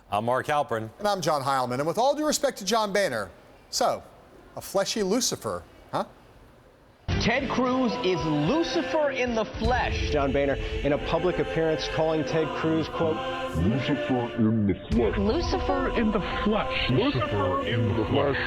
I'm Mark Halperin. And I'm John Heilemann. And with all due respect to John Boehner, so, a fleshy Lucifer, huh? Ted Cruz is Lucifer in the flesh. John Boehner, in a public appearance, calling Ted Cruz, quote, Lucifer in the flesh. Lucifer in the flesh. Lucifer in the flesh.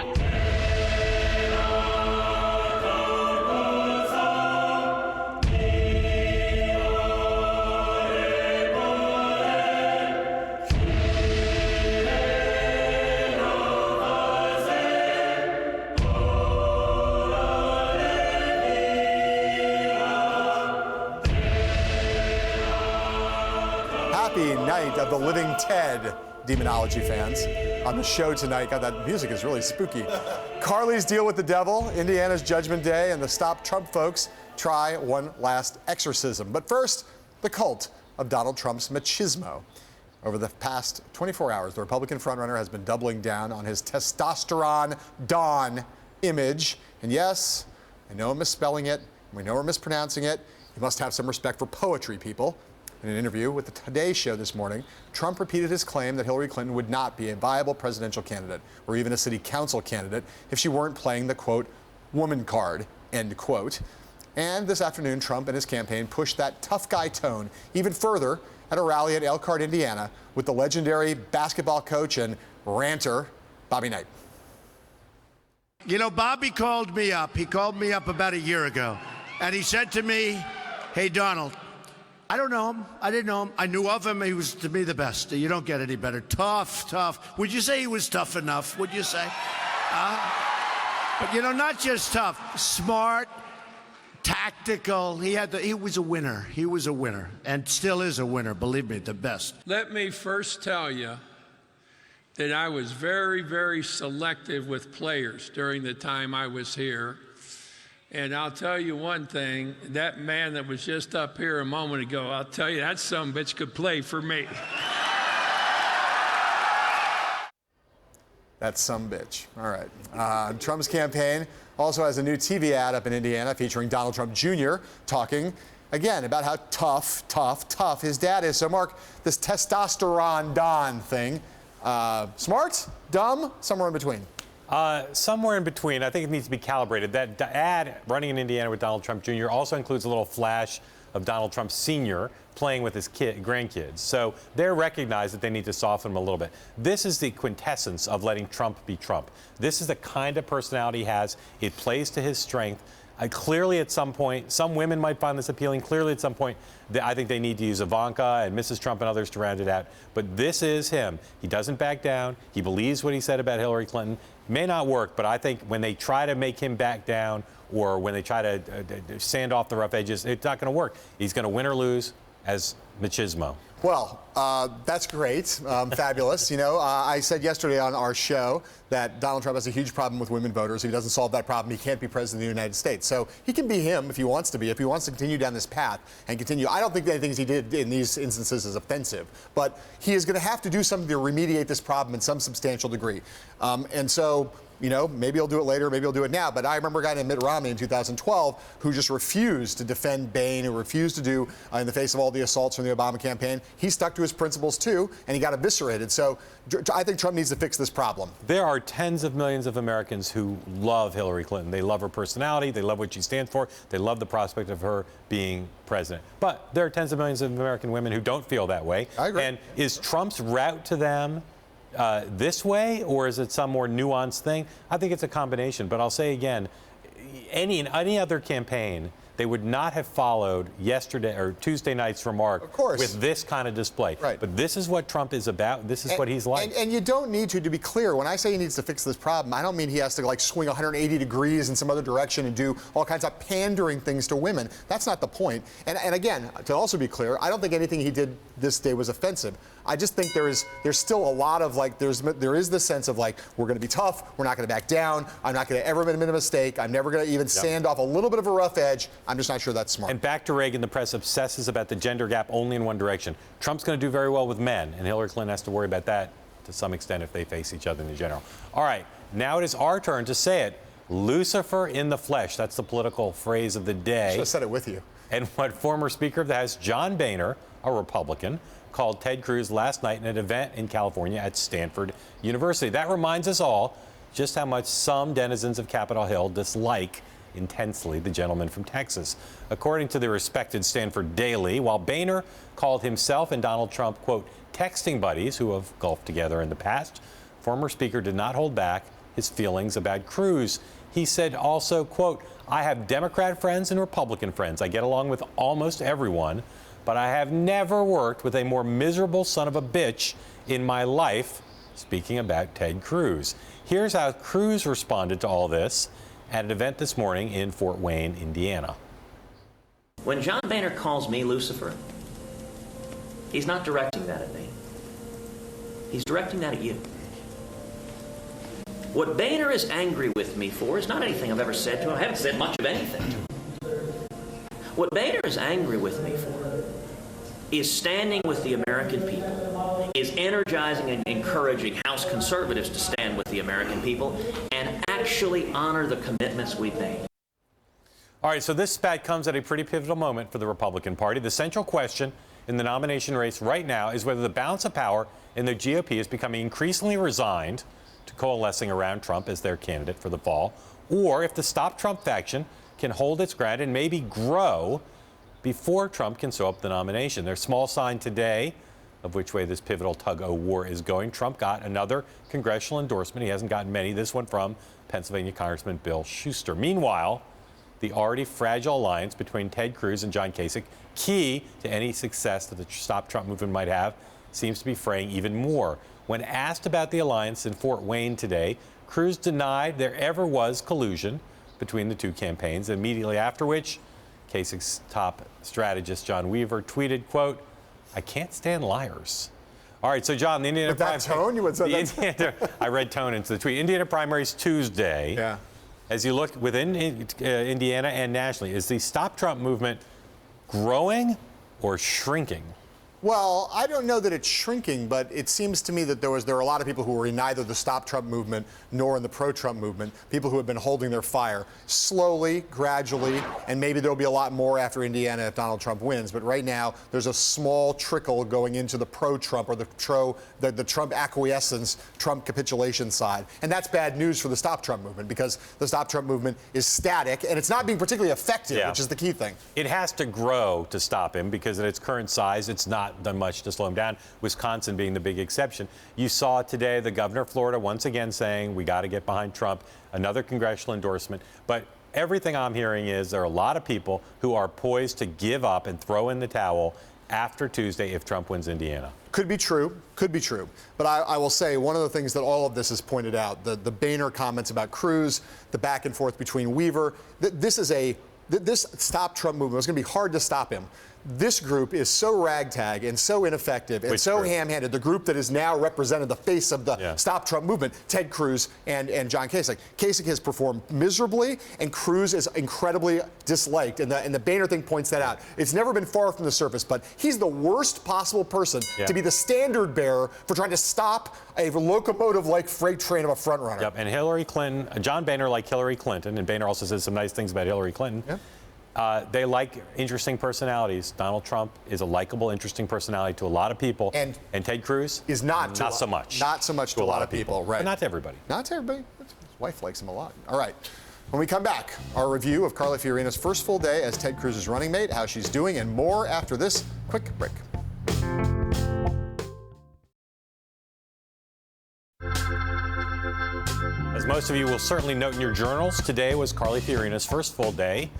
Happy night of the living Ted, demonology fans. On the show tonight, God, that music is really spooky. Carly's deal with the devil, Indiana's Judgment Day, and the Stop Trump folks try one last exorcism. But first, the cult of Donald Trump's machismo. Over the past 24 hours, the Republican frontrunner has been doubling down on his testosterone Don image. And yes, I know I'm misspelling it. We know we're mispronouncing it. You must have some respect for poetry, people. In an interview with the Today Show this morning, Trump repeated his claim that Hillary Clinton would not be a viable presidential candidate or even a city council candidate if she weren't playing the, quote, woman card, end quote. And this afternoon, Trump and his campaign pushed that tough guy tone even further at a rally at Elkhart, Indiana, with the legendary basketball coach and ranter, Bobby Knight. You know, Bobby called me up. He called me up about a year ago, and he said to me, hey, Donald, I don't know him. I didn't know him. I knew of him. He was, to me, the best. You don't get any better. Tough. Would you say he was tough enough? Would you say? But, you know, not just tough. Smart, tactical. He was a winner. He was a winner, and still is a winner. Believe me, the best. Let me first tell you that I was very, very selective with players during the time I was here. And I'll tell you one thing, that man that was just up here a moment ago, I'll tell you, that sumbitch could play for me. That sumbitch. All right. Trump's campaign also has a new TV ad up in Indiana featuring Donald Trump Jr. talking, again, about how tough his dad is. So, Mark, this testosterone Don thing, smart, dumb, somewhere in between? Somewhere in between. I think it needs to be calibrated. That ad running in Indiana with Donald Trump Jr. also includes a little flash of Donald Trump Sr. playing with his grandkids. So they recognize that they need to soften him a little bit. This is the quintessence of letting Trump be Trump. This is the kind of personality he has. It plays to his strength. Clearly, at some point, some women might find this appealing. Clearly, at some point, I think they need to use Ivanka and Mrs. Trump and others to round it out. But this is him. He doesn't back down. He believes what he said about Hillary Clinton. May not work, but I think when they try to make him back down or when they try to sand off the rough edges, it's not going to work. He's going to win or lose as machismo. Well, that's great. Fabulous. You know, I said yesterday on our show that Donald Trump has a huge problem with women voters. If he doesn't solve that problem, he can't be president of the United States. So he can be him if he wants to be, if he wants to continue down this path and continue. I don't think anything he did in these instances is offensive, but he is going to have to do something to remediate this problem in some substantial degree. And so, you know, maybe he'll do it later, maybe he'll do it now. But I remember a guy named Mitt Romney in 2012 who just refused to defend Bain, who refused to do, in the face of all the assaults from the Obama campaign. He stuck to his principles, too, and he got eviscerated. So I think Trump needs to fix this problem. There are tens of millions of Americans who love Hillary Clinton. They love her personality. They love what she stands for. They love the prospect of her being president. But there are tens of millions of American women who don't feel that way. I agree. And is Trump's route to them this way, or is it some more nuanced thing? I think it's a combination. But I'll say again, in any other campaign, they would not have followed yesterday or Tuesday night's remark with this kind of display. Right. But this is what Trump is about. This is what he's like. And you don't need to be clear, when I say he needs to fix this problem, I don't mean he has to like swing 180 degrees in some other direction and do all kinds of pandering things to women. That's not the point. And again, to also be clear, I don't think anything he did this day was offensive. I just think there's still a lot of like, there is this sense of like, we're going to be tough, we're not going to back down, I'm not going to ever make a mistake, I'm never going to even sand off a little bit of a rough edge. I'm just not sure that's smart. And back to Reagan, the press obsesses about the gender gap only in one direction. Trump's going to do very well with men, and Hillary Clinton has to worry about that to some extent if they face each other in the general. All right, now it is our turn to say it. Lucifer in the flesh. That's the political phrase of the day. I should have said it with you. And what former Speaker of the House John Boehner, a Republican, called Ted Cruz last night in an event in California at Stanford University. That reminds us all just how much some denizens of Capitol Hill dislike intensely the gentleman from Texas. According to the respected Stanford Daily, while Boehner called himself and Donald Trump, quote, texting buddies who have golfed together in the past, former Speaker did not hold back his feelings about Cruz. He said also, quote, I have Democrat friends and Republican friends. I get along with almost everyone, but I have never worked with a more miserable son of a bitch in my life, speaking about Ted Cruz. Here's how Cruz responded to all this at an event this morning in Fort Wayne, Indiana. When John Boehner calls me Lucifer, he's not directing that at me. He's directing that at you. What Boehner is angry with me for is not anything I've ever said to him. I haven't said much of anything to him. What Boehner is angry with me for is standing with the American people, is energizing and encouraging House conservatives to stand with the American people and actually honor the commitments we've made. All right, so this spat comes at a pretty pivotal moment for the Republican Party. The central question in the nomination race right now is whether the balance of power in the GOP is becoming increasingly resigned to coalescing around Trump as their candidate for the fall, or if the Stop Trump faction can hold its ground and maybe grow before Trump can sew up the nomination. There's small sign today of which way this pivotal tug-of-war is going. Trump got another congressional endorsement. He hasn't gotten many. This one from Pennsylvania Congressman Bill Schuster. Meanwhile, the already fragile alliance between Ted Cruz and John Kasich, key to any success that the Stop Trump movement might have, seems to be fraying even more. When asked about the alliance in Fort Wayne today, Cruz denied there ever was collusion between the two campaigns, immediately after which Kasich's top strategist, John Weaver, tweeted, quote, I can't stand liars. All right, so John, the Indiana primaries. I read tone into the tweet. Indiana primaries Tuesday. Yeah. As you look within Indiana and nationally, is the Stop Trump movement growing or shrinking? Well, I don't know that it's shrinking, but it seems to me that there are a lot of people who were in neither the Stop Trump movement nor in the pro-Trump movement, people who have been holding their fire slowly, gradually, and maybe there'll be a lot more after Indiana if Donald Trump wins. But right now, there's a small trickle going into the pro-Trump or the Trump acquiescence, Trump capitulation side. And that's bad news for the Stop Trump movement because the Stop Trump movement is static and it's not being particularly effective, which is the key thing. It has to grow to stop him because at its current size, it's not done much to slow him down, Wisconsin being the big exception. You saw today the governor of Florida once again saying we got to get behind Trump, another congressional endorsement. But everything I'm hearing is there are a lot of people who are poised to give up and throw in the towel after Tuesday if Trump wins Indiana. Could be true. But I will say one of the things that all of this has pointed out, the Boehner comments about Cruz, the back and forth between Weaver, this Stop Trump movement is going to be hard to stop him. This group is so ragtag and so ineffective and so ham-handed. The group that is now represented the face of the Stop Trump movement, Ted Cruz and John Kasich. Kasich has performed miserably, and Cruz is incredibly disliked. And the Boehner thing points that out. It's never been far from the surface, but he's the worst possible person to be the standard bearer for trying to stop a locomotive-like freight train of a frontrunner. Yep, and Hillary Clinton, John Boehner like Hillary Clinton, and Boehner also says some nice things about Hillary Clinton. Yeah. They like interesting personalities. Donald Trump is a likable, interesting personality to a lot of people. And Ted Cruz is not so much. Not so much to a lot of people. Right. But not to everybody. Not to everybody. His wife likes him a lot. All right. When we come back, our review of Carly Fiorina's first full day as Ted Cruz's running mate, how she's doing, and more after this quick break. As most of you will certainly note in your journals, today was Carly Fiorina's first full day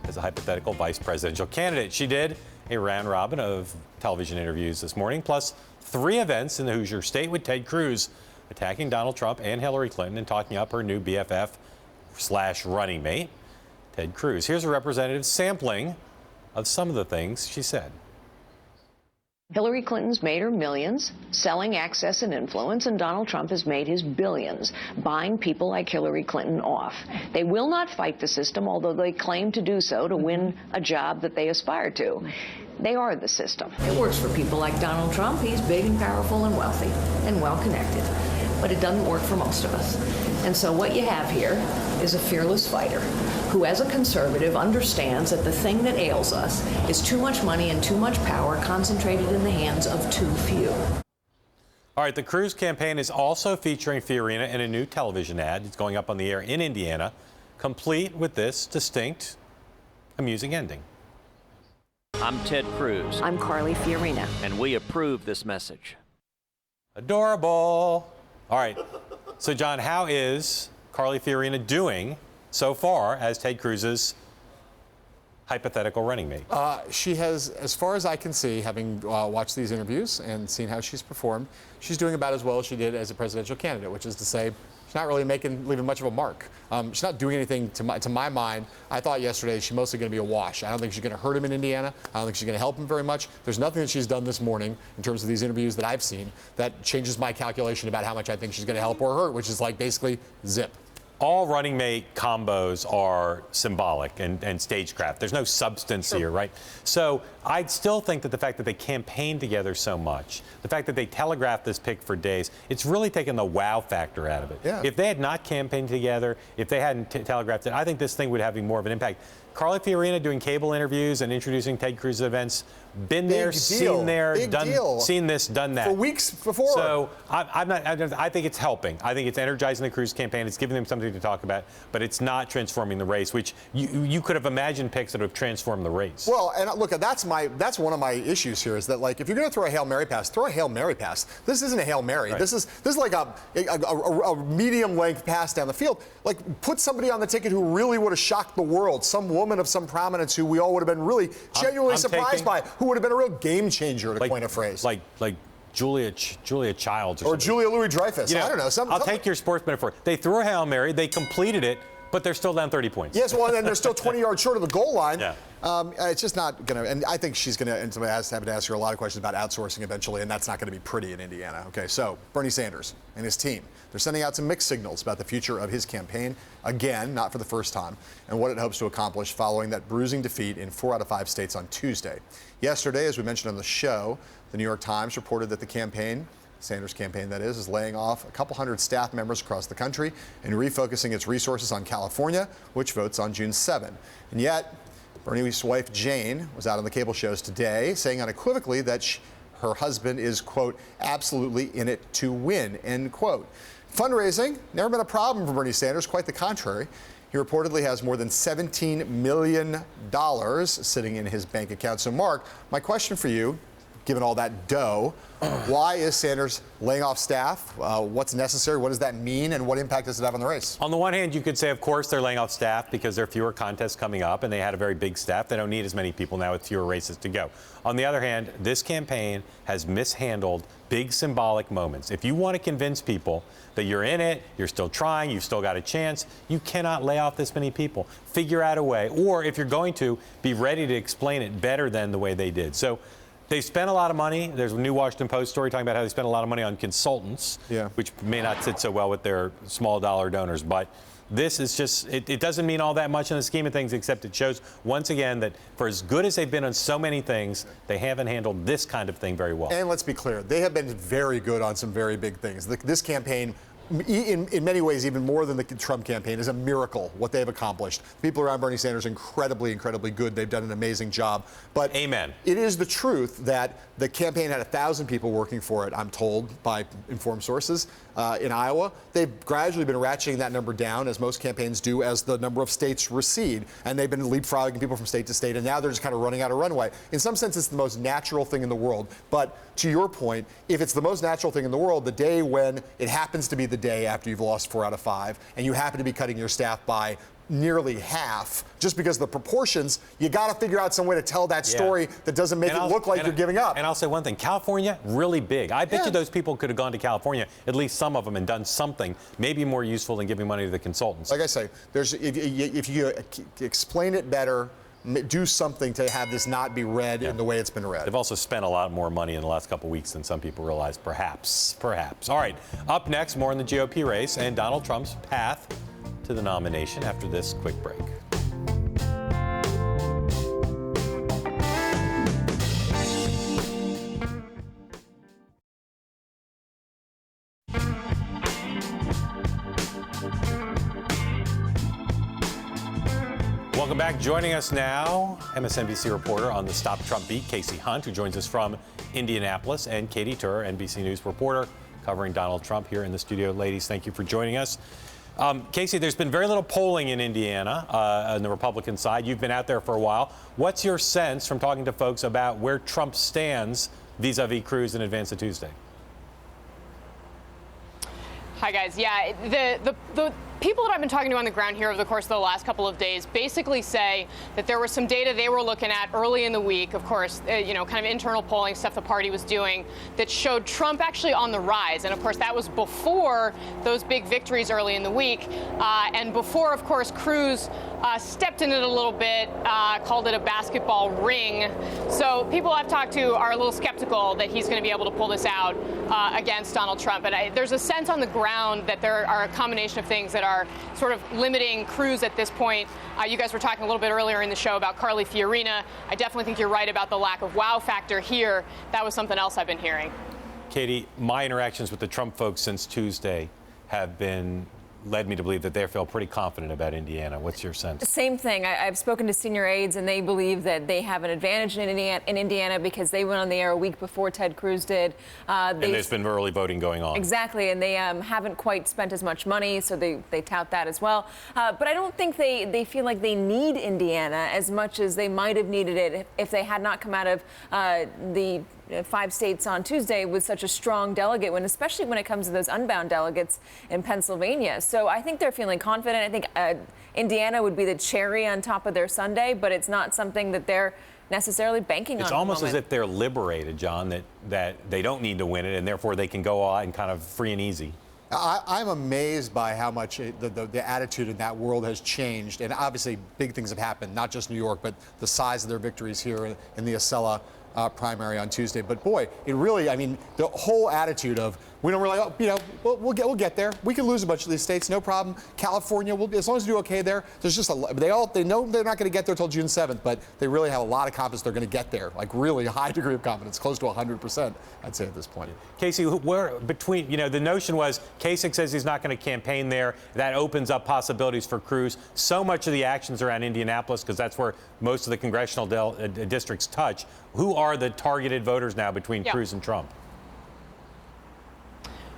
as a hypothetical vice presidential candidate. She did a round robin of television interviews this morning, plus 3 events in the Hoosier State with Ted Cruz attacking Donald Trump and Hillary Clinton and talking up her new BFF/running mate, Ted Cruz. Here's a representative sampling of some of the things she said. Hillary Clinton's made her millions selling access and influence, and Donald Trump has made his billions buying people like Hillary Clinton off. They will not fight the system, although they claim to do so to win a job that they aspire to. They are the system. It works for people like Donald Trump. He's big and powerful and wealthy and well-connected. but it doesn't work for most of us. And so what you have here is a fearless fighter who, as a conservative, understands that the thing that ails us is too much money and too much power concentrated in the hands of too few. All right, the Cruz campaign is also featuring Fiorina in a new television ad. It's going up on the air in Indiana, complete with this distinct, amusing ending. I'm Ted Cruz. I'm Carly Fiorina. And we approve this message. Adorable. All right. So, John, how is Carly Fiorina doing so far as Ted Cruz's hypothetical running mate? She has, as far as I can see, having watched these interviews and seen how she's performed, she's doing about as well as she did as a presidential candidate, which is to say, she's not really leaving much of a mark. She's not doing anything, to my mind. I thought yesterday she's mostly going to be a wash. I don't think she's going to hurt him in Indiana. I don't think she's going to help him very much. There's nothing that she's done this morning in terms of these interviews that I've seen that changes my calculation about how much I think she's going to help or hurt, which is like basically zip. All running mate combos are symbolic and stagecraft. There's no substance here, right? So I still think that the fact that they campaigned together so much, the fact that they telegraphed this pick for days, it's really taken the wow factor out of it. Yeah. If they had not campaigned together, if they hadn't telegraphed it, I think this thing would have more of an impact. Carly Fiorina doing cable interviews and introducing Ted Cruz events, been there, seen there, done, seen this, done that. For weeks before. So I think it's helping. I think it's energizing the Cruz campaign. It's giving them something to talk about, but it's not transforming the race, which you could have imagined picks that have transformed the race. Well, and look, that's one of my issues here is that, like, if you're going to throw a Hail Mary pass, throw a Hail Mary pass. This isn't a Hail Mary. Right. This is like a medium length pass down the field. Like, put somebody on the ticket who really would have shocked the world, some woman of some prominence who we all would have been really genuinely surprised by, who would have been a real game changer, to coin a phrase. Like Julia Childs or Julia Louis-Dreyfus. You know, I don't know. I'll take your sports metaphor. They threw a Hail Mary, they completed it, but they're still down 30 points. Yes, well, and they're still 20 yards short of the goal line. Yeah. It's just not going to, and I think she's going to, and somebody has to ask her a lot of questions about outsourcing eventually, and that's not going to be pretty in Indiana. Okay, so Bernie Sanders and his team, they're sending out some mixed signals about the future of his campaign, again, not for the first time, and what it hopes to accomplish following that bruising defeat in 4 out of 5 states on Tuesday. Yesterday, as we mentioned on the show, the New York Times reported that the campaign, Sanders' campaign that is llaying off a couple hundred staff members across the country and refocusing its resources on California, which votes on June 7. And yet, Bernie's wife, Jane, was out on the cable shows today saying unequivocally that her husband is, quote, absolutely in it to win, end quote. Fundraising, never been a problem for Bernie Sanders, quite the contrary. He reportedly has more than $17 million sitting in his bank account. So, Mark, my question for you, given all that dough, why is Sanders laying off staff? What's necessary? What does that mean? And what impact does it have on the race? On the one hand, you could say, of course, they're laying off staff because there are fewer contests coming up and they had a very big staff. They don't need as many people now with fewer races to go. On the other hand, this campaign has mishandled big symbolic moments. If you want to convince people that you're in it, you're still trying, you've still got a chance, you cannot lay off this many people. Figure out a way. Or if you're going to, be ready to explain it better than the way they did. So they've spent a lot of money. There's a new Washington Post story talking about how they spent a lot of money on consultants, which may not sit so well with their small dollar donors. But this is just, it doesn't mean all that much in the scheme of things, except it shows once again that for as good as they've been on so many things, they haven't handled this kind of thing very well. And let's be clear, they have been very good on some very big things. This campaign, in many ways, even more than the Trump campaign, is a miracle what they've accomplished. People around Bernie Sanders are incredibly, incredibly good. They've done an amazing job. But amen. It is the truth that the campaign had 1,000 people working for it, I'm told by informed sources, in Iowa. They've gradually been ratcheting that number down, as most campaigns do, as the number of states recede. And they've been leapfrogging people from state to state, and now they're just kind of running out of runway. In some sense, it's the most natural thing in the world. But to your point, if it's the most natural thing in the world, the day when it happens to be the day after you've lost 4 out of 5, and you happen to be cutting your staff by nearly half, just because of the proportions, you got to figure out some way to tell that story that doesn't make it look like you're giving up. And I'll say one thing, California, really big. I bet you those people could have gone to California, at least some of them, and done something maybe more useful than giving money to the consultants. Like I say, if you explain it better, do something to have this not be read in the way it's been read. They've also spent a lot more money in the last couple weeks than some people realize, perhaps. All right, up next, more in the GOP race and Donald Trump's path to the nomination after this quick break. Welcome back. Joining us now, MSNBC reporter on the Stop Trump beat, Kasie Hunt, who joins us from Indianapolis, and Katy, NBC News reporter covering Donald Trump here in the studio. Ladies, thank you for joining us. Kasie, there's been very little polling in Indiana on the Republican side. You've been out there for a while. What's your sense from talking to folks about where Trump stands vis-a-vis Cruz in advance of Tuesday? Hi, guys. Yeah, the people that I've been talking to on the ground here over the course of the last couple of days basically say that there was some data they were looking at early in the week, of course, kind of internal polling stuff the party was doing that showed Trump actually on the rise. And of course, that was before those big victories early in the week. And before, of course, Cruz stepped in it a little bit, called it a basketball ring. So people I've talked to are a little skeptical that he's going to be able to pull this out against Donald Trump. And there's a sense on the ground that there are a combination of things that are sort of limiting Cruz at this point. You guys were talking a little bit earlier in the show about Carly Fiorina. I definitely think you're right about the lack of wow factor here. That was something else I've been hearing. Katie, my interactions with the Trump folks since Tuesday have led me to believe that they feel pretty confident about Indiana. What's your sense? Same thing. I've spoken to senior aides, and they believe that they have an advantage in Indiana because they went on the air a week before Ted Cruz did. And there's been early voting going on. Exactly, and they haven't quite spent as much money, so they tout that as well. But I don't think they feel like they need Indiana as much as they might have needed it if they had not come out of the 5 states on Tuesday with such a strong delegate win, especially when it comes to those unbound delegates in Pennsylvania. So I think they're feeling confident. I think Indiana would be the cherry on top of their sundae, but it's not something that they're necessarily banking on. It's almost as if they're liberated, John, that they don't need to win it, and therefore they can go out and kind of free and easy. I'm amazed by how much the attitude in that world has changed. And obviously, big things have happened, not just New York, but the size of their victories here in the Acela primary on Tuesday. But boy, it really, I mean, the whole attitude of we don't really, we'll get there. We can lose a bunch of these states, no problem. California, as long as we do okay there. There's just they know they're not going to get there till June 7th, but they really have a lot of confidence they're going to get there, like really a high degree of confidence, close to 100%, I'd say at this point. Kasie, where between, the notion was Kasich says he's not going to campaign there. That opens up possibilities for Cruz. So much of the actions around Indianapolis, because that's where most of the congressional districts touch. Who are the targeted voters now between Cruz and Trump?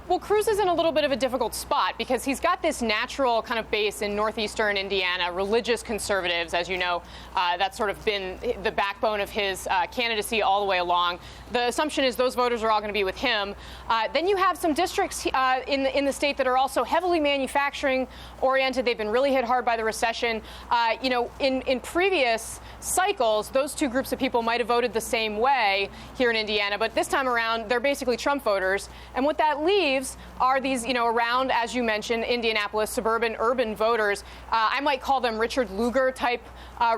Well, Cruz is in a little bit of a difficult spot because he's got this natural kind of base in northeastern Indiana, religious conservatives, as you know. That's sort of been the backbone of his candidacy all the way along. The assumption is those voters are all going to be with him. Then you have some districts in the state that are also heavily manufacturing oriented. They've been really hit hard by the recession. In previous cycles, those two groups of people might have voted the same way here in Indiana, but this time around, they're basically Trump voters. And what that leaves are these, around, as you mentioned, Indianapolis, suburban, urban voters. I might call them Richard Lugar type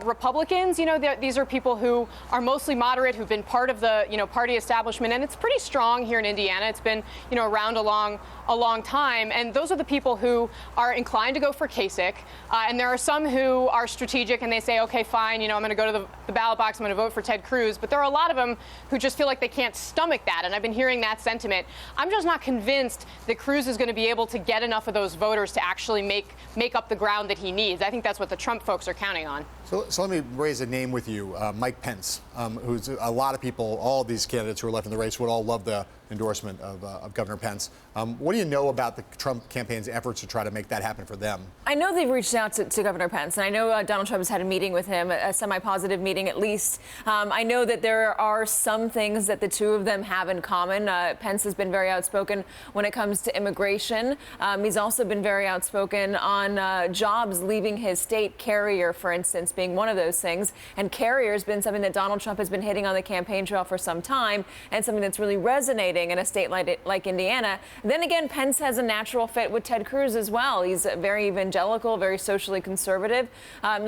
Republicans. These are people who are mostly moderate, who've been part of the, party establishment, and it's pretty strong here in Indiana. It's been, around a long time, and those are the people who are inclined to go for Kasich. And there are some who are strategic, and they say, okay, fine, I'm going to go to the ballot box, I'm going to vote for Ted Cruz. But there are a lot of them who just feel like they can't stomach that, and I've been hearing that sentiment. I'm just not convinced that Cruz is going to be able to get enough of those voters to actually make up the ground that he needs. I think that's what the Trump folks are counting on. So let me raise a name with you, Mike Pence, who's a lot of people, all of these candidates who are left in the race would all love the endorsement of Governor Pence. What do you know about the Trump campaign's efforts to try to make that happen for them? I know they've reached out to Governor Pence, and I know Donald Trump has had a meeting with him, a semi-positive meeting at least. I know that there are some things that the two of them have in common. Pence has been very outspoken when it comes to immigration. He's also been very outspoken on jobs leaving his state. Carrier, for instance, being one of those things. And Carrier has been something that Donald Trump has been hitting on the campaign trail for some time, and something that's really resonating in a state like Indiana. Then again, Pence has a natural fit with Ted Cruz as well. He's very evangelical, very socially conservative.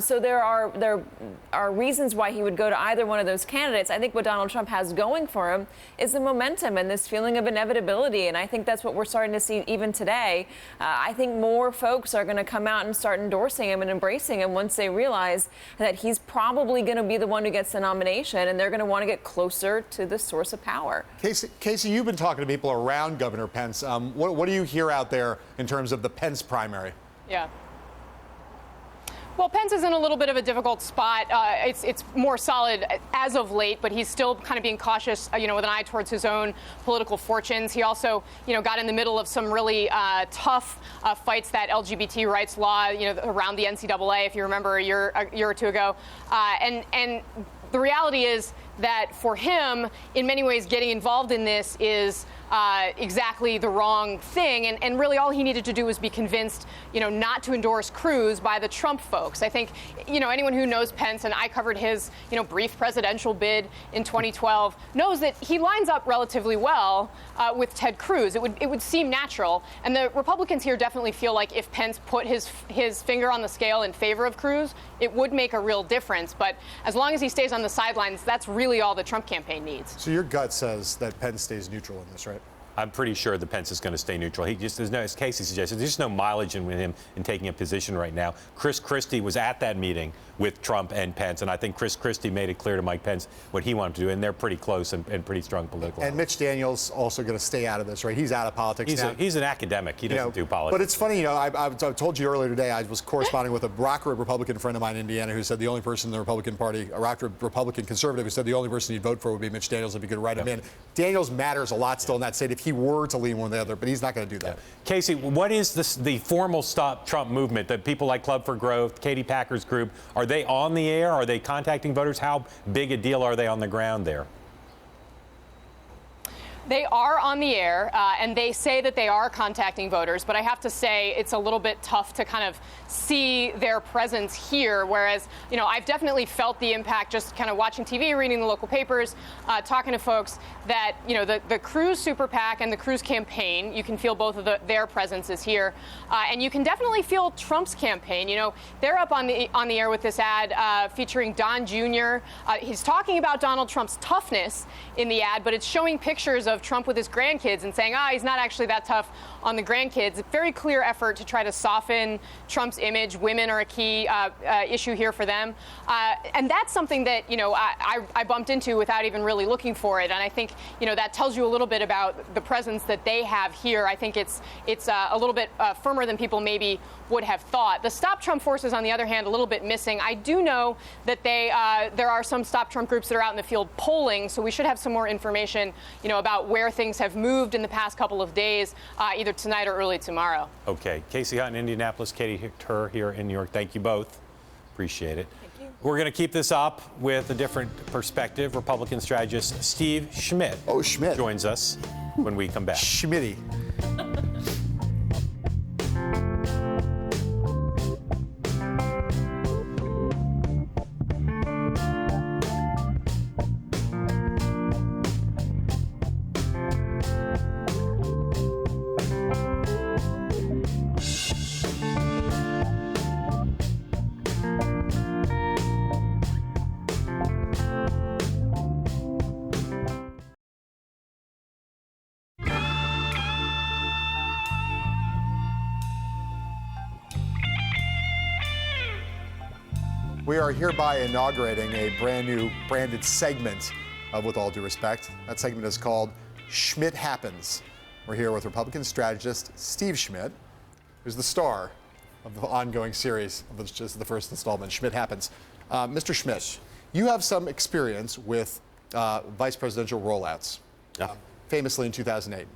So there are reasons why he would go to either one of those candidates. I think what Donald Trump has going for him is the momentum and this feeling of inevitability. And I think that's what we're starting to see even today. I think more folks are going to come out and start endorsing him and embracing him once they realize that he's probably going to be the one who gets the nomination, and they're going to want to get closer to the source of power. Kasie, you've been talking to people around Governor Pence. What do you hear out there in terms of the Pence primary? Yeah. Well, Pence is in a little bit of a difficult spot. It's more solid as of late, but he's still kind of being cautious, with an eye towards his own political fortunes. He also, got in the middle of some really tough fights, that LGBT rights law, around the NCAA, if you remember a year or two ago. And the reality is that for him, in many ways, getting involved in this is exactly the wrong thing. And really all he needed to do was be convinced, not to endorse Cruz by the Trump folks. I think, anyone who knows Pence, and I covered his, brief presidential bid in 2012, knows that he lines up relatively well with Ted Cruz. It would seem natural. And the Republicans here definitely feel like if Pence put his finger on the scale in favor of Cruz, it would make a real difference. But as long as he stays on the sidelines, that's really all the Trump campaign needs. So your gut says that Pence stays neutral in this, right? I'm pretty sure that Pence is going to stay neutral. There's no, as Kasie suggested, there's just no mileage in with him in taking a position right now. Chris Christie was at that meeting with Trump and Pence, and I think Chris Christie made it clear to Mike Pence what he wanted to do, and they're pretty close and pretty strong political. And Mitch Daniels also going to stay out of this, right? He's out of politics now. He's an academic. He doesn't do politics. But it's funny, I told you earlier today, I was corresponding with a Rocker Republican friend of mine in Indiana who said the only person in the Republican Party, a Rocker Republican conservative, who said the only person he'd vote for would be Mitch Daniels if he could write him in. Daniels matters a lot still in that state if he were to lean one or the other, but he's not going to do that. Kasie, what is the formal Stop Trump movement that people like Club for Growth, Katy Packer's group, are they on the air? Are they contacting voters? How big a deal are they on the ground there? They are on the air, and they say that they are contacting voters, but I have to say it's a little bit tough to kind of see their presence here, whereas, I've definitely felt the impact just kind of watching TV, reading the local papers, talking to folks that, the Cruz Super PAC and the Cruz campaign, you can feel both of their presences here, and you can definitely feel Trump's campaign. They're up on the air with this ad featuring Don Jr. He's talking about Donald Trump's toughness in the ad, but it's showing pictures of Trump with his grandkids and saying, he's not actually that tough on the grandkids. A very clear effort to try to soften Trump's image. Women are a key issue here for them. And that's something that, I bumped into without even really looking for it. And I think, that tells you a little bit about the presence that they have here. I think it's a little bit firmer than people maybe would have thought. The Stop Trump forces, on the other hand, a little bit missing. I do know that there are some Stop Trump groups that are out in the field polling, so we should have some more information, about where things have moved in the past couple of days, either tonight or early tomorrow. Okay. Kasie Hunt in Indianapolis, Katy Tur here in New York. Thank you both. Appreciate it. Thank you. We're going to keep this up with a different perspective. Republican strategist Steve Schmidt. Oh, Schmidt. Joins us when we come back. Schmitty. We are hereby inaugurating a brand new branded segment of With All Due Respect. That segment is called Schmidt Happens. We're here with Republican strategist Steve Schmidt, who's the star of the ongoing series of just the first installment, Schmidt Happens. Mr. Schmidt, you have some experience with vice presidential rollouts, famously in 2008.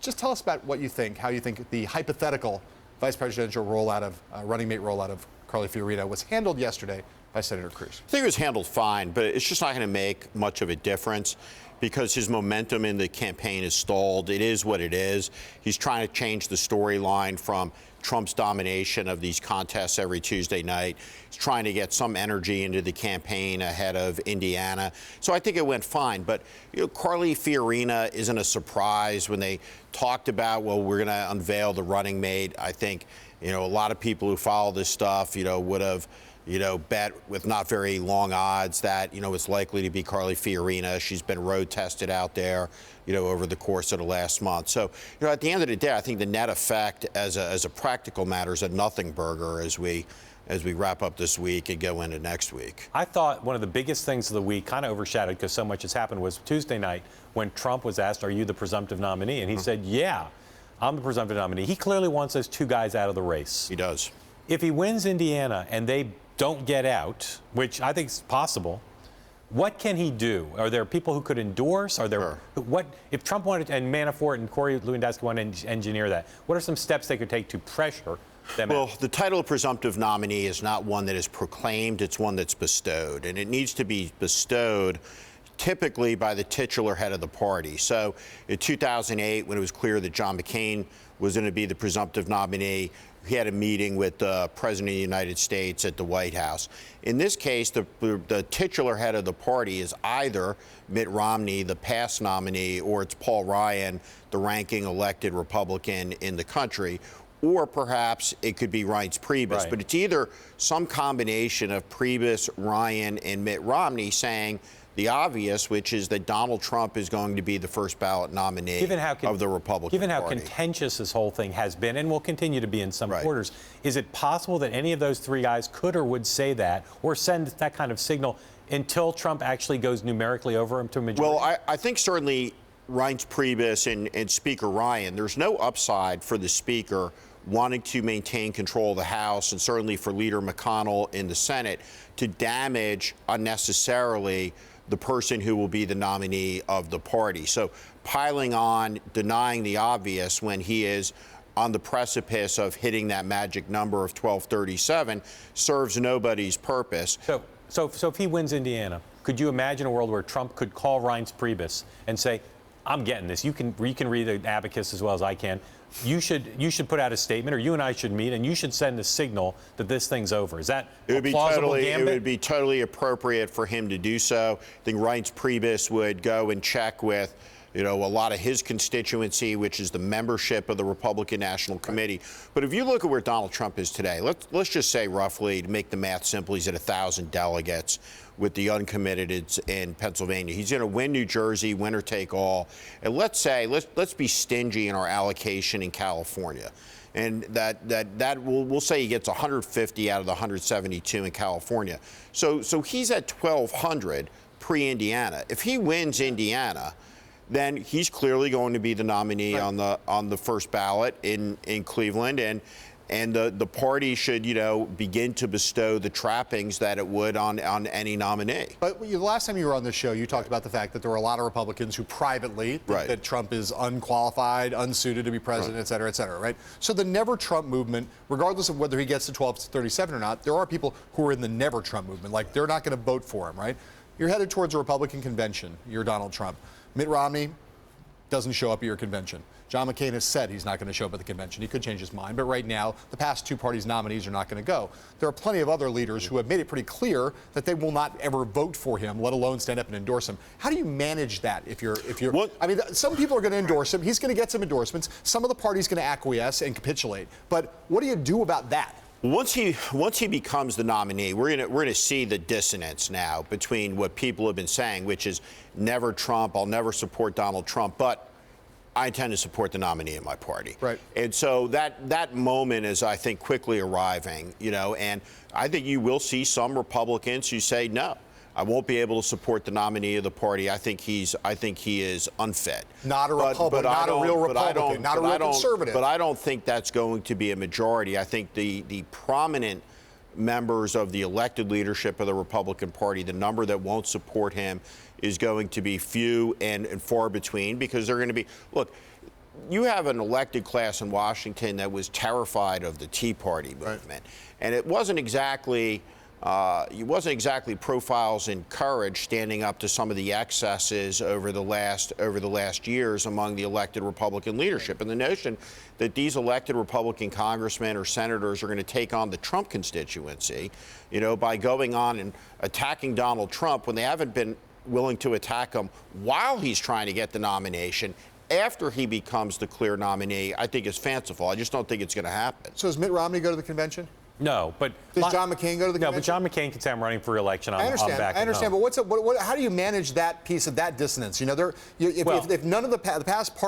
Just tell us about what you think, how you think the hypothetical vice presidential rollout of running mate rollout of Carly Fiorina was handled yesterday by Senator Cruz. I think it was handled fine, but it's just not going to make much of a difference because his momentum in the campaign is stalled. It is what it is. He's trying to change the storyline from Trump's domination of these contests every Tuesday night. He's trying to get some energy into the campaign ahead of Indiana. So I think it went fine. But Carly Fiorina isn't a surprise. When they talked about, well, we're going to unveil the running mate, I think, a lot of people who follow this stuff, would have, bet with not very long odds that, it's likely to be Carly Fiorina. She's been road tested out there, over the course of the last month. So, at the end of the day, I think the net effect as a practical matter is a nothing burger as we wrap up this week and go into next week. I thought one of the biggest things of the week, kind of overshadowed because so much has happened, was Tuesday night when Trump was asked, are you the presumptive nominee? And he said, yeah, I'm the presumptive nominee. He clearly wants those two guys out of the race. He does. If he wins Indiana and they don't get out, which I think is possible, what can he do? Are there people who could endorse? Are there what if Trump wanted and Manafort and Corey Lewandowski want to engineer that? What are some steps they could take to pressure them? Well, the title of presumptive nominee is not one that is proclaimed; it's one that's bestowed, and it needs to be bestowed typically by the titular head of the party. So in 2008, when it was clear that John McCain was going to be the presumptive nominee, he had a meeting with the President of the United States at the White House. In this case, the titular head of the party is either Mitt Romney, the past nominee, or it's Paul Ryan, the ranking elected Republican in the country, or perhaps it could be Reince Priebus. Right. But it's either some combination of Priebus, Ryan, and Mitt Romney saying the obvious, which is that Donald Trump is going to be the first ballot nominee of the Republican Given how Party. contentious this whole thing has been and will continue to be in some quarters, is it possible that any of those three guys could or would say that or send that kind of signal until Trump actually goes numerically over him to a majority? Well, I think certainly Reince Priebus and Speaker Ryan, there's no upside for the Speaker wanting to maintain control of the House, and certainly for Leader McConnell in the Senate, to damage unnecessarily the person who will be the nominee of the party. So piling on, denying the obvious when he is on the precipice of hitting that magic number of 1237 serves nobody's purpose. So if he wins Indiana, could you imagine a world where Trump could call Reince Priebus and say, I'm getting this. You can read the abacus as well as I can. You should put out a statement, or you and I should meet, and you should send a signal that this thing's over. Is that a plausible gambit? It would be totally appropriate for him to do so. I think Reince Priebus would go and check with, a lot of his constituency, which is the membership of the Republican National Committee. But if you look at where Donald Trump is today, let's just say roughly, to make the math simple, he's at 1,000 delegates with the uncommitted in Pennsylvania. He's going to win New Jersey, winner take all. And let's be stingy in our allocation in California. And we'll say he gets 150 out of the 172 in California. So he's at 1,200 pre-Indiana. If he wins Indiana, then he's clearly going to be the nominee on the first ballot in Cleveland, and the party should begin to bestow the trappings that it would on any nominee. But the last time you were on this show, you talked about the fact that there were a lot of Republicans who privately think that Trump is unqualified, unsuited to be president, et cetera, right? So the Never Trump movement, regardless of whether he gets to 1237 or not, there are people who are in the Never Trump movement, like they're not going to vote for him, right? You're headed towards a Republican convention. You're Donald Trump. Mitt Romney doesn't show up at your convention. John McCain has said he's not going to show up at the convention. He could change his mind, but right now, the past two parties' nominees are not going to go. There are plenty of other leaders who have made it pretty clear that they will not ever vote for him, let alone stand up and endorse him. How do you manage that if you're? I mean, some people are going to endorse him. He's going to get some endorsements. Some of the party's going to acquiesce and capitulate. But what do you do about that? Once he becomes the nominee, we're gonna see the dissonance now between what people have been saying, which is never Trump, I'll never support Donald Trump, but I intend to support the nominee in my party. Right. And so that moment is, I think, quickly arriving, and I think you will see some Republicans who say, no, I won't be able to support the nominee of the party. I think he is unfit. Not a Republican, not a real Republican, not a real conservative. But I don't think that's going to be a majority. I think the prominent members of the elected leadership of the Republican Party, the number that won't support him is going to be few and far between, because they're going to be, look, you have an elected class in Washington that was terrified of the Tea Party movement. And it wasn't exactly profiles in courage standing up to some of the excesses over the last years among the elected Republican leadership, and the notion that these elected Republican congressmen or senators are going to take on the Trump constituency, by going on and attacking Donald Trump when they haven't been willing to attack him while he's trying to get the nomination. After he becomes the clear nominee, I think is fanciful. I just don't think it's going to happen. So does Mitt Romney go to the convention? No, but does John McCain go to the convention? No, but John McCain can say I'm running for re-election. I understand, but how do you manage that piece of that dissonance? If none of the past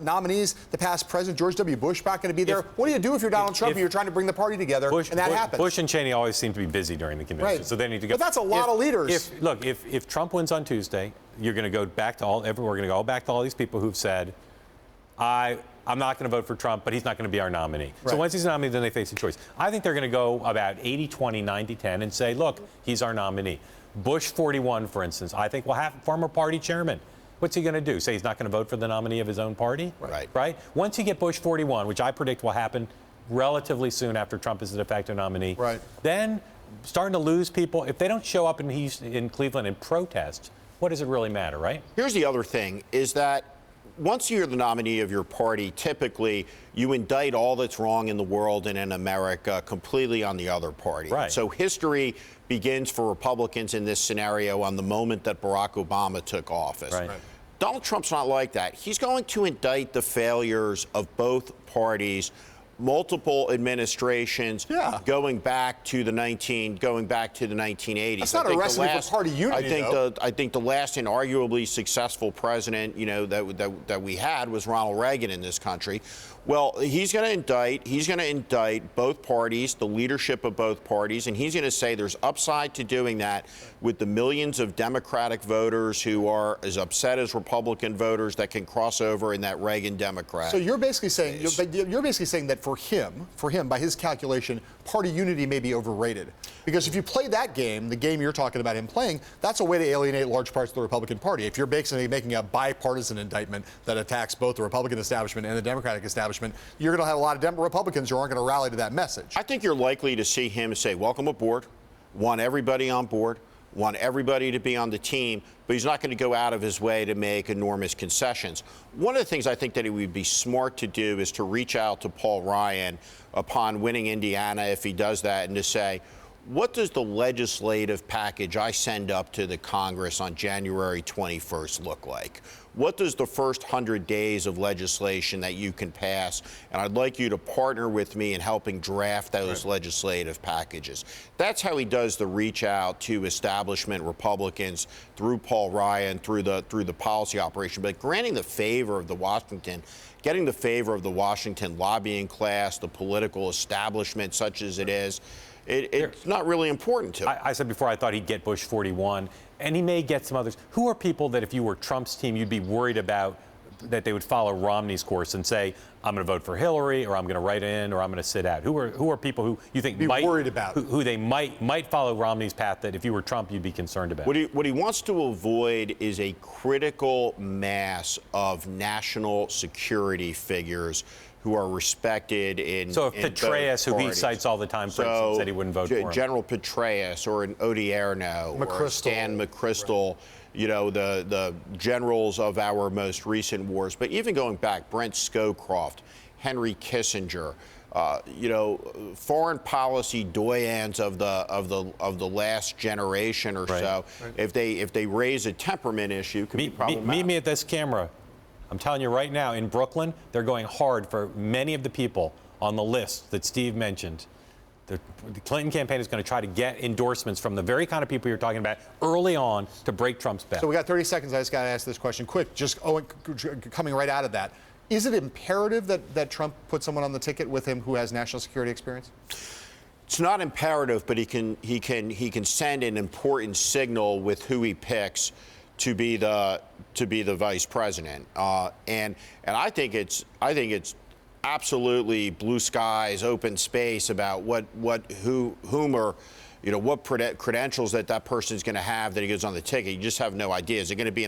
nominees, the past president George W. Bush, not going to be there, what do you do if you're Donald Trump and you're trying to bring the party together and that happens? Bush and Cheney always seem to be busy during the convention, so they need to go. But that's a lot of leaders. If Trump wins on Tuesday, you're going to go back to we're going to go back to all these people who've said, I I'm not going to vote for Trump, but he's not going to be our nominee. Right. So once he's a nominee, then they face a choice. I think they're going to go about 80-20, 90-10 and say, look, he's our nominee. Bush 41, for instance, I think will have former party chairman. What's he going to do? Say he's not going to vote for the nominee of his own party? Right. Once you get Bush 41, which I predict will happen relatively soon after Trump is the de facto nominee, then starting to lose people. If they don't show up in Cleveland and protest, what does it really matter, right? Here's the other thing, is that once you're the nominee of your party, typically you indict all that's wrong in the world and in America completely on the other party. Right. So history begins for Republicans in this scenario on the moment that Barack Obama took office. Right. Donald Trump's not like that. He's going to indict the failures of both parties, multiple administrations, going back to the 1980s. That's not a recipe for party unity, I think the last inarguably successful president, that we had was Ronald Reagan in this country. Well, he's going to indict both parties, the leadership of both parties, and he's going to say there's upside to doing that with the millions of Democratic voters who are as upset as Republican voters that can cross over in that Reagan Democrat. So you're basically saying that for him, by his calculation, party unity may be overrated. Because if you play that game, the game you're talking about him playing, that's a way to alienate large parts of the Republican Party. If you're basically making a bipartisan indictment that attacks both the Republican establishment and the Democratic establishment, you're going to have a lot of Republicans who aren't going to rally to that message. I think you're likely to see him say, welcome aboard, want everybody on board, want everybody to be on the team, but he's not going to go out of his way to make enormous concessions. One of the things I think that it would be smart to do is to reach out to Paul Ryan upon winning Indiana, if he does that, and to say, what does the legislative package I send up to the Congress on January 21st look like? What does the first 100 days of legislation that you can pass? And I'd like you to partner with me in helping draft those legislative packages. That's how he does the reach out to establishment Republicans through Paul Ryan, through the policy operation. But getting the favor of the Washington lobbying class, the political establishment, such as it is, it's not really important to him. I said before I thought he'd get Bush 41, and he may get some others. Who are people that if you were Trump's team, you'd be worried about that they would follow Romney's course and say, I'm going to vote for Hillary, or I'm going to write in, or I'm going to sit out? Who are people who you think might worried about who they might follow Romney's path that if you were Trump, you'd be concerned about? What he wants to avoid is a critical mass of national security figures who are respected in. So if Petraeus, who he cites all the time, for instance, said he wouldn't vote for him. General Petraeus or an Odierno or Stan McChrystal, the generals of our most recent wars. But even going back, Brent Scowcroft, Henry Kissinger, foreign policy doyens of the last generation or so. If they raise a temperament issue, could be problematic. Meet me at this camera. I'm telling you right now, in Brooklyn, they're going hard for many of the people on the list that Steve mentioned. The Clinton campaign is going to try to get endorsements from the very kind of people you're talking about early on to break Trump's back. So we got 30 seconds. I just got to ask this question quick. Coming right out of that, is it imperative that Trump put someone on the ticket with him who has national security experience? It's not imperative, but he can send an important signal with who he picks to be the vice president, and I think it's absolutely blue skies, open space about what credentials that person is going to have that he goes on the ticket. You just have no idea. Is it going to be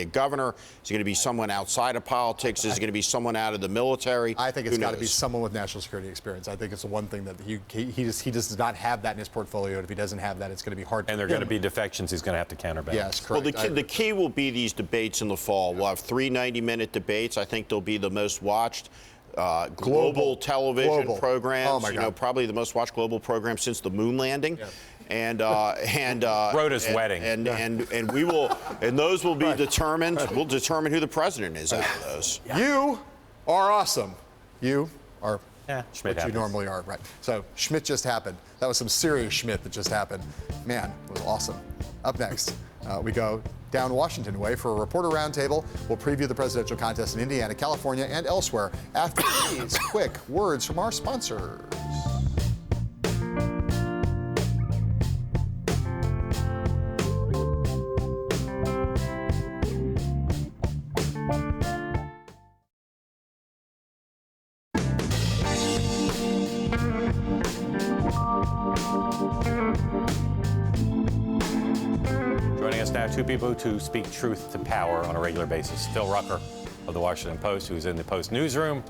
a governor? Is it going to be someone outside of politics? Is it going to be someone out of the military? I think it's got to be someone with national security experience. I think it's the one thing that he just does not have that in his portfolio. And if he doesn't have that, it's going to be hard. And there are going to be defections he's going to have to counterbalance. Yes, correct. Well, the key will be these debates in the fall. We'll have 3 90-minute debates. I think they'll be the most watched global television programs. Oh my God. Probably the most watched global program since the moon landing. Yeah. And Rhoda's wedding. And we will, and those will be determined. We'll determine who the president is out of those. Yeah. You are awesome. You are Schmidt what you normally are, right? So Schmidt just happened. That was some serious Schmidt that just happened. Man, it was awesome. Up next, we go down Washington way for a reporter roundtable. We'll preview the presidential contest in Indiana, California, and elsewhere after these quick words from our sponsors. Joining us now, two people to speak truth to power on a regular basis. Phil Rucker of the Washington Post, who's in the Post newsroom,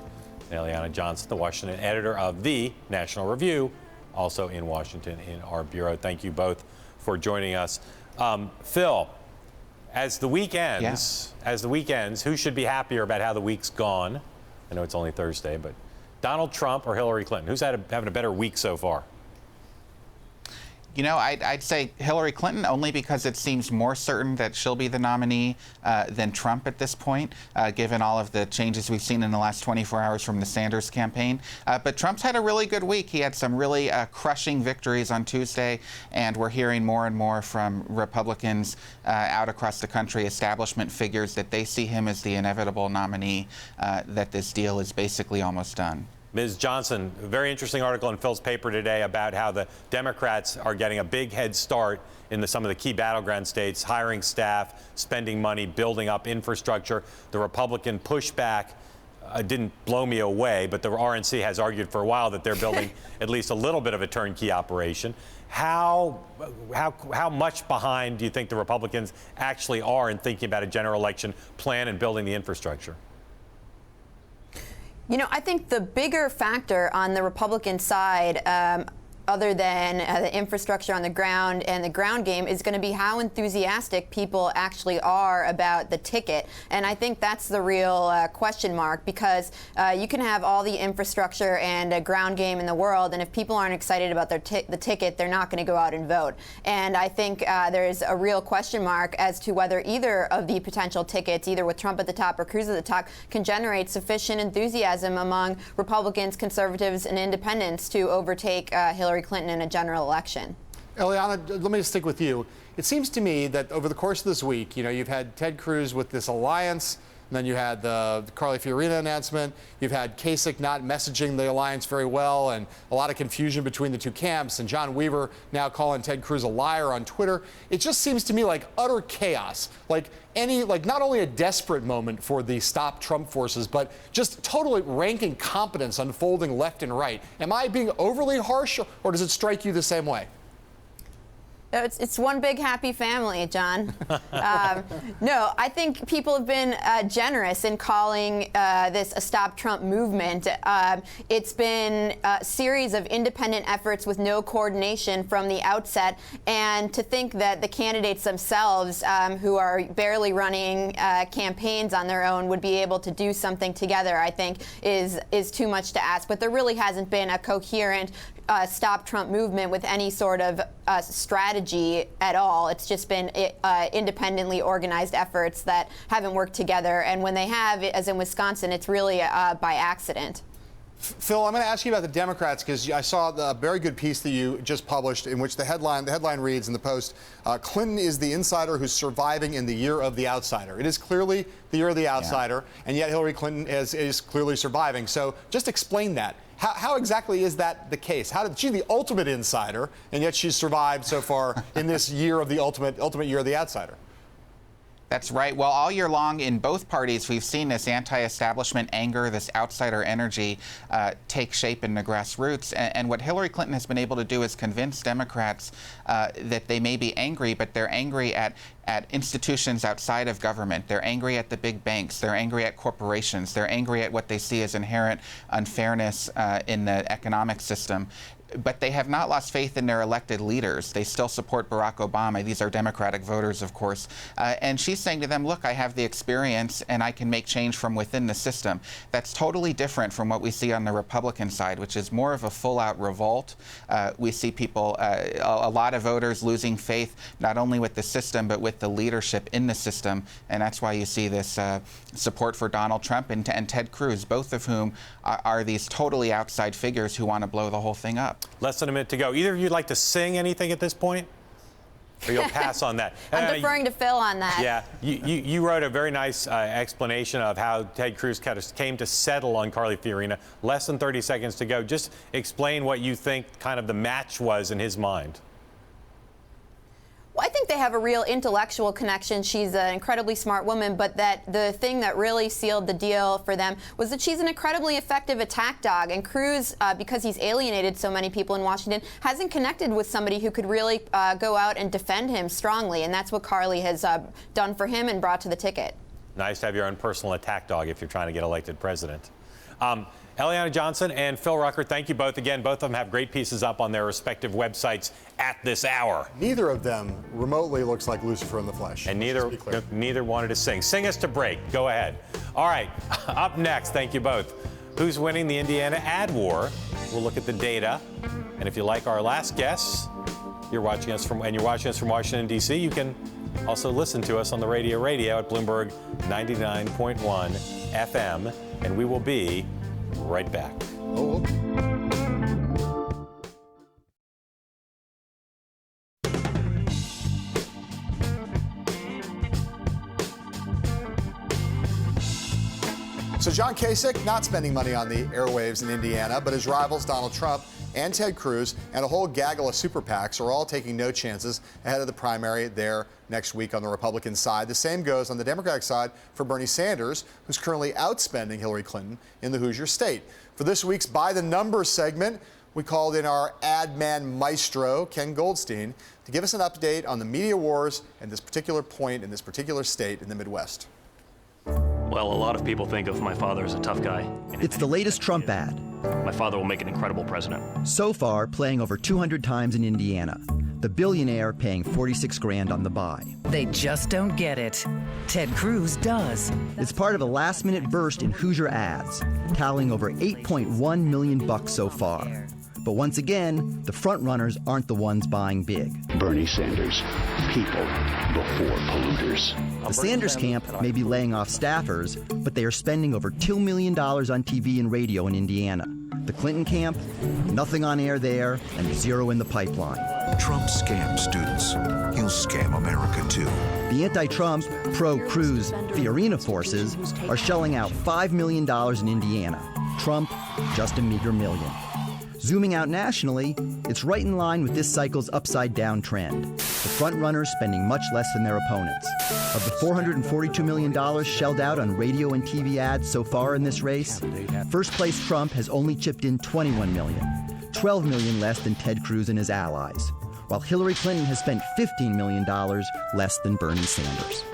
and Eliana Johnson, the Washington editor of the National Review, also in Washington in our bureau. Thank you both for joining us. Phil, as the week ends, who should be happier about how the week's gone? I know it's only Thursday, but Donald Trump or Hillary Clinton? Who's having a better week so far? You know, I'd say Hillary Clinton, only because it seems more certain that she'll be the nominee than Trump at this point, given all of the changes we've seen in the last 24 hours from the Sanders campaign. But Trump's had a really good week. He had some really crushing victories on Tuesday, and we're hearing more and more from Republicans out across the country, establishment figures, that they see him as the inevitable nominee, that this deal is basically almost done. Ms. Johnson, a very interesting article in Phil's paper today about how the Democrats are getting a big head start in some of the key battleground states, hiring staff, spending money, building up infrastructure. The Republican pushback didn't blow me away, but the RNC has argued for a while that they're building at least a little bit of a turnkey operation. How much behind do you think the Republicans actually are in thinking about a general election plan and building the infrastructure? You know, I think the bigger factor on the Republican side, other than the infrastructure on the ground and the ground game, is going to be how enthusiastic people actually are about the ticket. And I think that's the real question mark, because you can have all the infrastructure and a ground game in the world, and if people aren't excited about the ticket, they're not going to go out and vote. And I think there's a real question mark as to whether either of the potential tickets, either with Trump at the top or Cruz at the top, can generate sufficient enthusiasm among Republicans, conservatives, and independents to overtake Hillary Clinton in a general election. Eliana, let me just stick with you. It seems to me that over the course of this week, you know, you've had Ted Cruz with this alliance, and then you had the Carly Fiorina announcement. You've had Kasich not messaging the alliance very well, and a lot of confusion between the two camps, and John Weaver now calling Ted Cruz a liar on Twitter. It just seems to me like utter chaos. Like not only a desperate moment for the Stop Trump forces, but just totally rank incompetence unfolding left and right. Am I being overly harsh, or does it strike you the same way? It's one big happy family, John. No, I think people have been generous in calling this a Stop Trump movement. It's been a series of independent efforts with no coordination from the outset, and to think that the candidates themselves, who are barely running campaigns on their own, would be able to do something together, I think is too much to ask. But there really hasn't been a coherent Stop Trump movement with any sort of strategy at all. It's just been independently organized efforts that haven't worked together. And when they have, as in Wisconsin, it's really by accident. Phil, I'm going to ask you about the Democrats, because I saw a very good piece that you just published in which the headline reads in the Post, Clinton is the insider who's surviving in the year of the outsider. It is clearly the year of the outsider, and yet Hillary Clinton is clearly surviving. So just explain that. How exactly is that the case? She's the ultimate insider, and yet she's survived so far in this year of the ultimate year of the outsider? That's right. Well, all year long in both parties, we've seen this anti-establishment anger, this outsider energy take shape in the grassroots. And what Hillary Clinton has been able to do is convince Democrats that they may be angry, but they're angry at institutions outside of government. They're angry at the big banks. They're angry at corporations. They're angry at what they see as inherent unfairness in the economic system. But they have not lost faith in their elected leaders. They still support Barack Obama. These are Democratic voters, of course. And she's saying to them, look, I have the experience and I can make change from within the system. That's totally different from what we see on the Republican side, which is more of a full-out revolt. We see people, a lot of voters losing faith, not only with the system, but with the leadership in the system. And that's why you see this support for Donald Trump and Ted Cruz, both of whom are these totally outside figures who want to blow the whole thing up. Less than a minute to go. Either of you like to sing anything at this point? Or you'll pass on that? I'm deferring to Phil on that. Yeah. You wrote a very nice explanation of how Ted Cruz came to settle on Carly Fiorina. Less than 30 seconds to go. Just explain what you think kind of the match was in his mind. Well, I think think they have a real intellectual connection. She's an incredibly smart woman, but that the thing that really sealed the deal for them was that she's an incredibly effective attack dog. And Cruz, because he's alienated so many people in Washington, hasn't connected with somebody who could really go out and defend him strongly. And that's what Carly has done for him and brought to the ticket. Nice to have your own personal attack dog if you're trying to get elected president. Eliana Johnson and Phil Rucker, thank you both again. Both of them have great pieces up on their respective websites at this hour. Neither of them remotely looks like Lucifer in the flesh. And neither wanted to sing. Sing us to break. Go ahead. All right, up next, thank you both. Who's winning the Indiana ad war? We'll look at the data. And if you like our last guests, you're watching us from Washington, D.C., you can also listen to us on the radio at Bloomberg 99.1 FM. And we will be right back. Oh. So John Kasich not spending money on the airwaves in Indiana, but his rivals Donald Trump and Ted Cruz and a whole gaggle of super PACs are all taking no chances ahead of the primary there next week on the Republican side. The same goes on the Democratic side for Bernie Sanders, who's currently outspending Hillary Clinton in the Hoosier State. For this week's By the Numbers segment, we called in our ad man maestro, Ken Goldstein, to give us an update on the media wars at this particular point in this particular state in the Midwest. Well, a lot of people think of my father as a tough guy. It's the latest Trump ad. My father will make an incredible president. So far, playing over 200 times in Indiana. The billionaire paying $46 grand on the buy. They just don't get it. Ted Cruz does. It's part of a last-minute burst in Hoosier ads, tallying over $8.1 million so far. But once again, the frontrunners aren't the ones buying big. Bernie Sanders, people before polluters. The Sanders camp may be laying off staffers, but they are spending over $2 million on TV and radio in Indiana. The Clinton camp, nothing on air there, and zero in the pipeline. Trump scams students. He'll scam America, too. The anti-Trump, pro-Cruz Fiorina forces are shelling out $5 million in Indiana. Trump, just a meager $1 million. Zooming out nationally, it's right in line with this cycle's upside-down trend. The front-runners spending much less than their opponents. Of the $442 million shelled out on radio and TV ads so far in this race, first-place Trump has only chipped in $21 million, $12 million less than Ted Cruz and his allies, while Hillary Clinton has spent $15 million less than Bernie Sanders.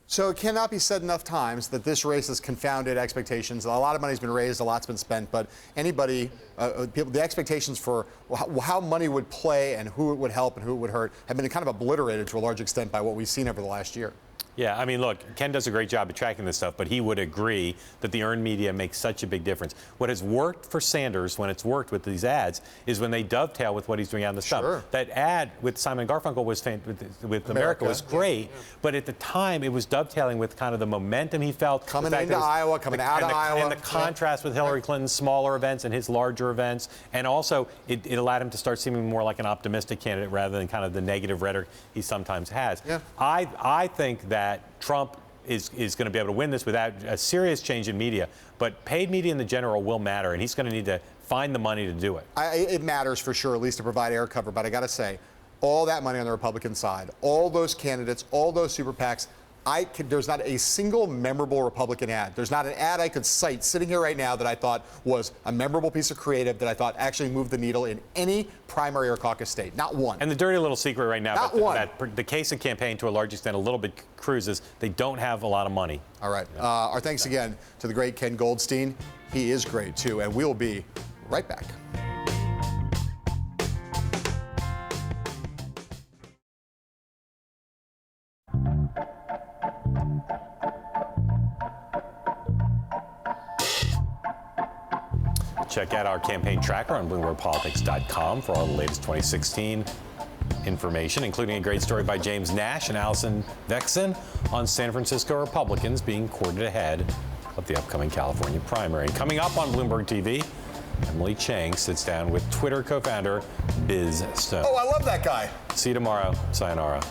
So it cannot be said enough times that this race has confounded expectations. A lot of money's been raised, a lot's been spent, but anybody, the expectations for how money would play and who it would help and who it would hurt have been kind of obliterated to a large extent by what we've seen over the last year. Yeah, I mean, look, Ken does a great job of tracking this stuff, but he would agree that the earned media makes such a big difference. What has worked for Sanders when it's worked with these ads is when they dovetail with what he's doing out in the stump. Sure. That ad with Simon Garfunkel was with America was great, but at the time it was dovetailing with kind of the momentum he felt. Coming into Iowa, coming out of Iowa. And the contrast with Hillary Clinton's smaller events and his larger events. And also, it allowed him to start seeming more like an optimistic candidate rather than kind of the negative rhetoric he sometimes has. Yeah. I think that Trump is going to be able to win this without a serious change in media. But paid media in the general will matter, and he's going to need to find the money to do it. It matters for sure, at least to provide air cover. But I got to say, all that money on the Republican side, all those candidates, all those super PACs, there's not a single memorable Republican ad. There's not an ad I could cite sitting here right now that I thought was a memorable piece of creative that I thought actually moved the needle in any primary or caucus state. Not one. And the dirty little secret right now, Not one. The Kasich campaign to a large extent, a little bit Cruz, is they don't have a lot of money. All right. Our thanks again to the great Ken Goldstein. He is great, too. And we'll be right back. Check out our campaign tracker on BloombergPolitics.com for all the latest 2016 information, including a great story by James Nash and Allison Vexen on San Francisco Republicans being courted ahead of the upcoming California primary. Coming up on Bloomberg TV, Emily Chang sits down with Twitter co-founder Biz Stone. Oh, I love that guy. See you tomorrow. Sayonara.